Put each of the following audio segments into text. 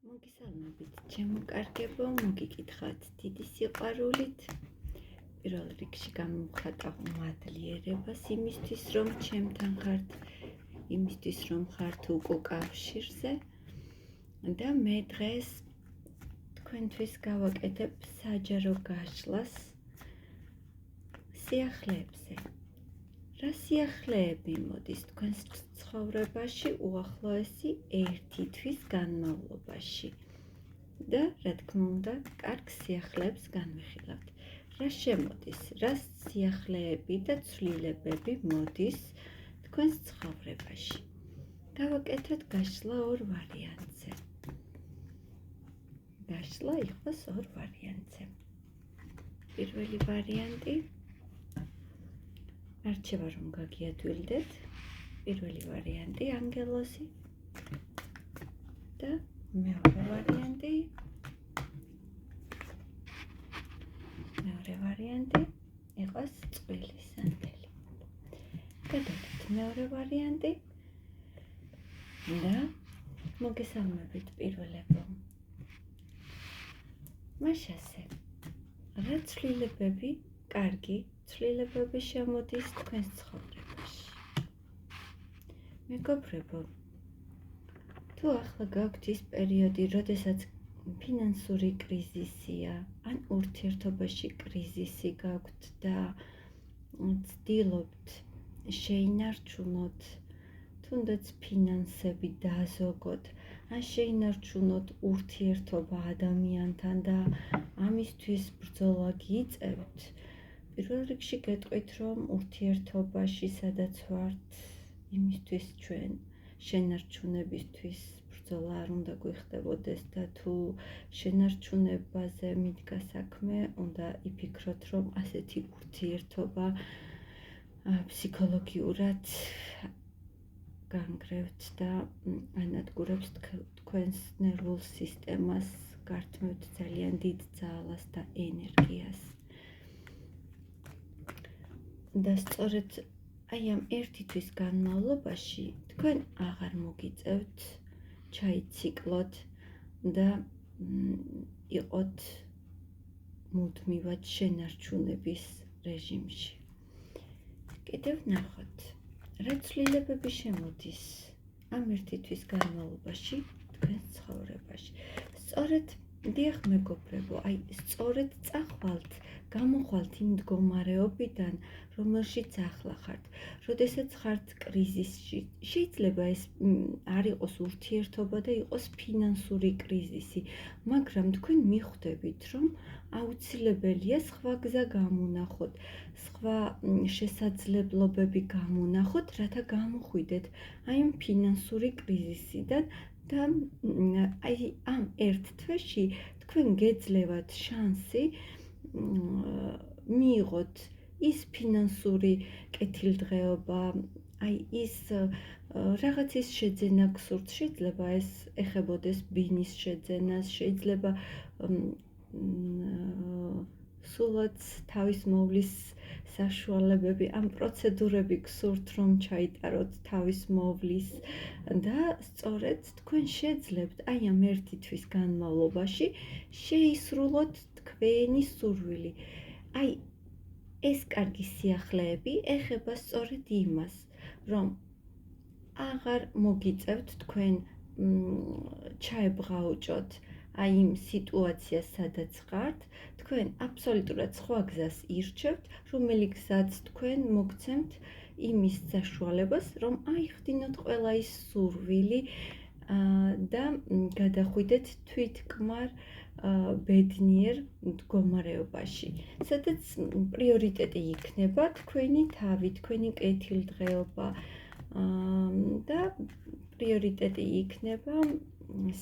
მოგესალმებით, ჩემო კარგებო, მოგიკითხავთ დიდი სიყვარულით. პირველ რიგში გამოვხატავ მადლიერებას იმისთვის, რომ ჩემთან ხართ, იმისთვის, რომ ხართ უკო კავშირზე და მე დღეს თქვენთვის გავაკეთებ საჯარო გაშლას სიახლეებზე. რა სიახლეები მოდის თქვენს ცხოვრებაში უახლოესი 1 თვის განმავლობაში და რა თქმა უნდა, კარგ სიახლეებს განვიხილავთ. რა შემოდის, რა სიახლეები და ცვლილებები მოდის თქვენს ცხოვრებაში. გავაკეთოთ გაშლა 2 ვარიანტზე. გაშლა იყოს 2 ვარიანტზე. პირველი ვარიანტი არჩევა რომ გაგიადვილდეთ. პირველი ვარიანტი ანგელოზი და მეორე ვარიანტი იყოს წყვილი სანდელი. გადავიდეთ მეორე ვარიანტი და მოგესალმებით პირველებო. მაშასე, რა ცვლილებები, კარგი ცვლილებები შემოდის თქვენს ცხოვრებაში. მეგობრებო, თუ ახლა გაქვთ ის პერიოდი, როდესაც ფინანსური კრიზისია, ან ურთიერთობაში კრიზისი გაქვთ და ცდილობთ შეინარჩუნოთ თუნდაც ფინანსები დააზოგოთ, ან შეინარჩუნოთ ურთიერთობა ადამიანთან და ამისთვის ბრძოლა გიწევთ. პირველ რიგში გეტყვით, რომ ურთიერთობაში, სადაც ვართ, იმისთვის ჩვენ შენარჩუნებისთვის ბრძოლა არ უნდა გვიხდებოდეს და თუ შენარჩუნებაზე მიდგა საქმე, უნდა იფიქროთ, რომ ასეთი ურთიერთობა ფსიქოლოგიურად განგრევთ და ანადგურებს თქვენს ნერვულ სისტემას, გართმევთ ძალიან დიდ ძალას და ენერგიას. და სწორედ აი ამ 1 თვის განმავლობაში თქვენ აღარ მოგიწევთ ჩაიციკლოთ და იყოთ მუდმივად შენარჩუნების რეჟიმში. კიდევ ნახოთ, რა ცვლილებები შემოდის ამ 1 თვის განმავლობაში თქვენს ცხოვრებაში. სწორედ დიახ მეგობრებო, აი სწორედ წახვალთ, გამოხვალთ იმ მდგომარეობიდან, რომელშიც ახლა ხართ. როდესაც ხართ კრიზისში, შეიძლება ეს არ იყოს ურთიერთობა და იყოს ფინანსური კრიზისი, მაგრამ თქვენ მიხვდებით, რომ აუცილებელია სხვა გზა გამონახოთ, სხვა შესაძლებლობები გამონახოთ, რათა გამოხვიდეთ აი ამ ფინანსური კრიზისიდან და აი ამ 1 თვეში თქვენ გეძლევათ შანსი მიიღოთ ის ფინანსური კეთილდღეობა, აი ის რაღაც ის შეძენა გსურთ, შეიძლება ეს ეხებოდეს ბინის შეძენას, შეიძლება სულაც თავის მოვლის საშუალებები, ამ პროცედურები გსურთ, რომ ჩაიტაროთ თავის მოვლის და სწორედ თქვენ შეძლებთ აი ამ 1 თვის განმავლობაში შეისრულოთ თქვენი სურვილი. აი ეს კარგი სიახლეები ეხება სწორედ იმას, რომ აღარ მოგიწევთ თქვენ ჩაებღაუჭოთ აი იმ სიტუაციას, სადაც ხართ, თქვენ აბსოლუტურად სხვა გზას ირჩევთ, რომელიც გზაც თქვენ მოგცემთ იმის საშუალებას, რომ აიხდინოთ ყველა ის სურვილი და გადახვიდეთ თვითკმარ ბედნიერ მდგომარეობაში, სადაც პრიორიტეტი იქნება თქვენი თავი, თქვენი კეთილდღეობა და პრიორიტეტი იქნება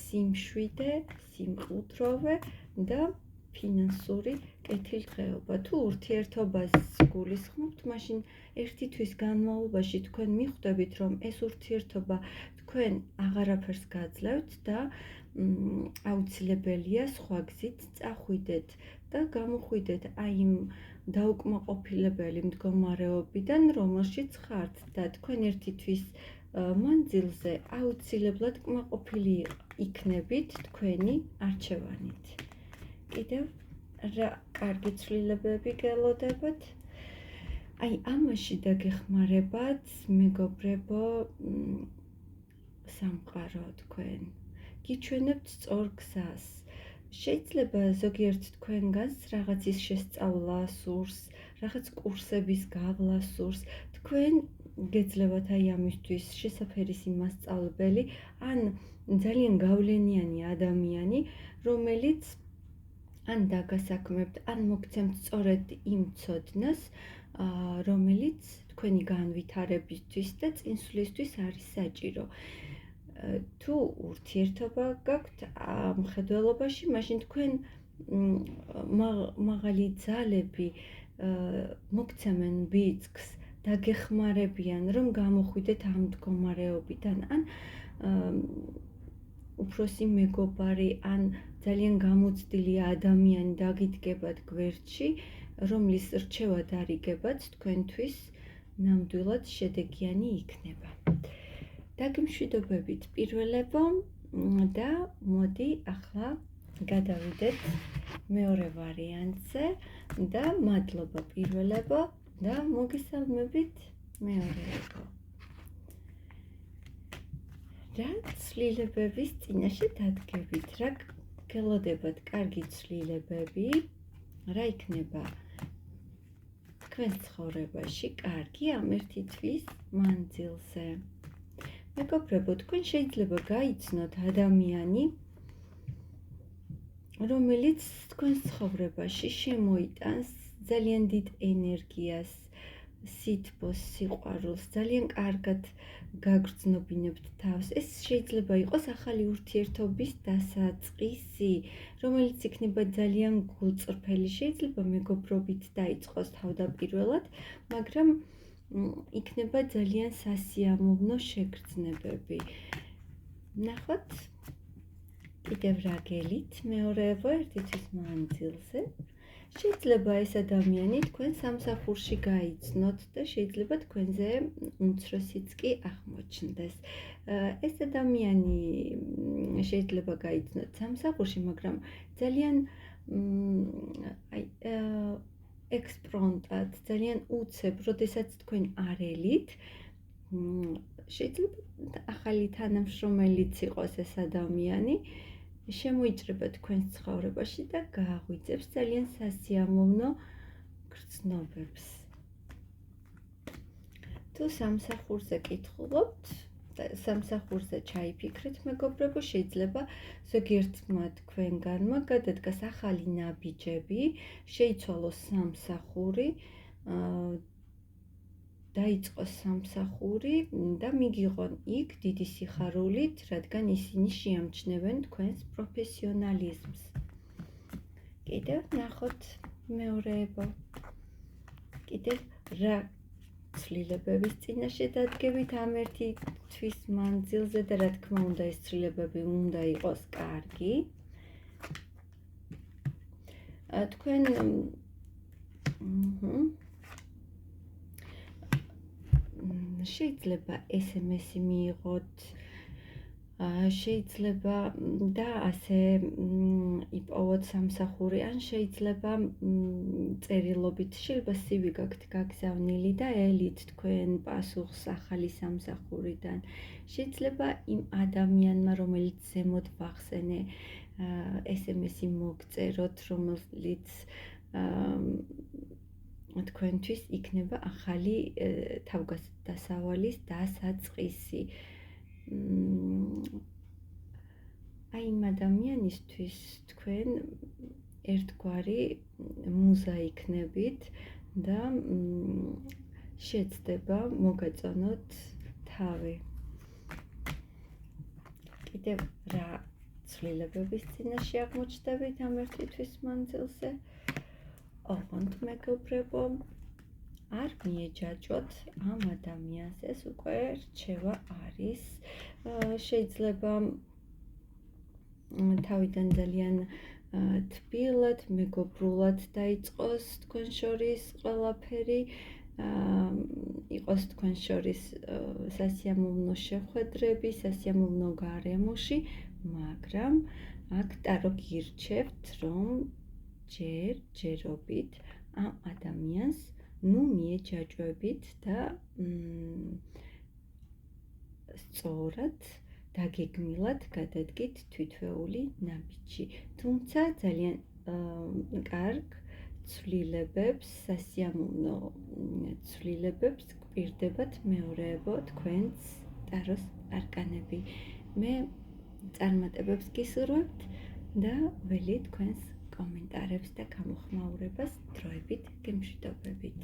სიმშვიდე, სიმყუდროვე და ფინანსური კეთილდღეობა. თუ ურთიერთობას გულისხმობთ, მაშინ 1 თვის განმავლობაში თქვენ მიხვდებით, რომ ეს ურთიერთობა თქვენ აღარაფერს გაძლევთ და აუცილებელია სხვა გზით წახვიდეთ და გამოხვიდეთ აი იმ დაუკმაყოფილებელი მდგომარეობიდან, რომელშიც ხართ და თქვენ 1 თვის მანძილზე აუცილებლად კმაყოფილი იქნებით თქვენი არჩევანით. კიდევ რა კარგი ცვლილებები გელოდებათ? აი ამაში დაგეხმარებათ მეგობრებო სამყარო თქვენ. გიჩვენებთ სწორ გზას. შეიძლება ზოგიერთ თქვენგანს რაღაცის შესწავლა სურს, რაღაც კურსების გავლა სურს. თქვენ გეძლევათ აი ამისთვის შესაფერისი მასწავლებელი, ან ძალიან გავლენიანი ადამიანი, რომელიც ან დაგასაქმებთ, ან მოგცემთ სწორედ იმ ცოდნას, რომელიც თქვენი განვითარებისთვის და წინსვლისთვის არის საჭირო. თუ ურთიერთობა გაქვთ მხედველობაში, მაშინ თქვენ მაღალი ძალები მოგცემენ ბიძგს, დაგეხმარებიან, რომ გამოხვიდეთ ამ მდგომარეობიდან, ან უფროსი მეგობარი, ან ძალიან გამოცდილი ადამიანი დაგიდგებათ გვერდში, რომლის რჩევა დარიგებაც თქვენთვის ნამდვილად შედეგიანი იქნება. დაგემშვიდობებით პირველებო და მოდი ახლა გადავიდეთ მეორე ვარიანტზე და მადლობა პირველებო და მოგესალმებით მეორეებო. რა ცვლილებების წინაშე დადგებით, რა გელოდებათ კარგი ცვლილებები, რა იქნება თქვენ ცხოვრებაში კარგი ამ ერთი თვის მანძილზე. მეგობრებო, თქვენ შეიძლება გაიცნოთ ადამიანი, რომელიც თქვენს ცხოვრებაში შემოიტანს ძალიან დიდ ენერგიას, სითბოს, სიყვარულს, ძალიან კარგად გაგრძნობინებთ თავს. ეს შეიძლება იყოს ახალი ურთიერთობის დასაწყისი, რომელიც იქნება ძალიან გულწრფელი, შეიძლება მეგობრობით დაიწყოს თავდაპირველად, მაგრამ იქნება ძალიან სასიამოვნო შეგრძნებები. ნახოთ, კიდევ რა გელით მეორეებო ერთი თვის მანძილზე. შეიძლება ეს ადამიანი თქვენ სამსახურში გაიცნოთ და შეიძლება თქვენზე უმცროსიც კი აღმოჩნდეს. ეს ადამიანი შეიძლება გაიცნოთ სამსახურში, მაგრამ ძალიან ექსპრონტად, ძალიან უცებ, როდესაც თქვენ არელით, შეიძლება ახალი თანამშრომელიც იყოს ეს ადამიანი, შემოიჭრება თქვენს ცხოვრებაში და გააღვიძებს ძალიან სასიამოვნო გრძნობებს. თუ სამსახურზე კითხულობთ, სამსახურზე ჩაიფიქრეთ მეგობრებო, შეიძლება ზოგიერთმა თქვენგანმა გადადგას ახალი ნაბიჯები, შეიცვალოს სამსახური, დაიწყოს სამსახური და მიგიღონ იქ დიდი სიხარულით, რადგან ისინი შეამჩნევენ თქვენს პროფესიონალიზმს. კიდევ ნახოთ მეორეებო. კიდევ რა ცვლილებების წინაშე დადგებით ამ ერთი თვის მანძილზე და რა თქმა უნდა ეს ცვლილებები უნდა იყოს კარგი. თქვენ შეიძლება SMS-ი მიიღოთ, შეიძლება და ასე იპოვოთ სამსახური, ან შეიძლება წერილობით, შეიძლება CV გაქვთ გაგზავნილი და ელით თქვენ პასუხს ახალი სამსახურიდან. შეიძლება იმ ადამიანმა, რომელიც ზემოთ ვახსენე, SMS-ი მოგწეროთ, რომელიც თქვენთვის იქნება ახალი თავგადასავალის დასაწყისი. აი იმ ადამიანისთვის თქვენ ერთგვარი მუზა იქნებით და შეცდება მოგაწონოთ თავი. კიდევ რა ცვლილებების წინაშე აღმოჩნდებით ამ ერთი თვის მანძილზე? ოღონდ მეგობრებო, არ მიეჯაჭვოთ ამ ადამიანს, ეს უკვე რჩევა არის. შეიძლება თავიდან ძალიან თბილად, მეგობრულად დაიწყოს თქვენ შორის ყველაფერი, იყოს თქვენ შორის სასიამოვნო შეხვედრები, სასიამოვნო გარემოში, მაგრამ აქ ტარო გირჩევთ, რომ ჯერობით ამ ადამიანს მიეჯაჭვებით და სწორად დაგეგმილად გადადგით თვითვეული ნაბიჯი. თუმცა ძალიან კარგ ცვლილებებს, სასიამოვნო ცვლილებებს გვპირდებათ მეორეებო თქვენს ტაროს არკანები. მე წარმატებებს გისურვებთ და ველი თქვენს კომენტარებს და გამოხმაურებას დროებით გემშვიდობებით.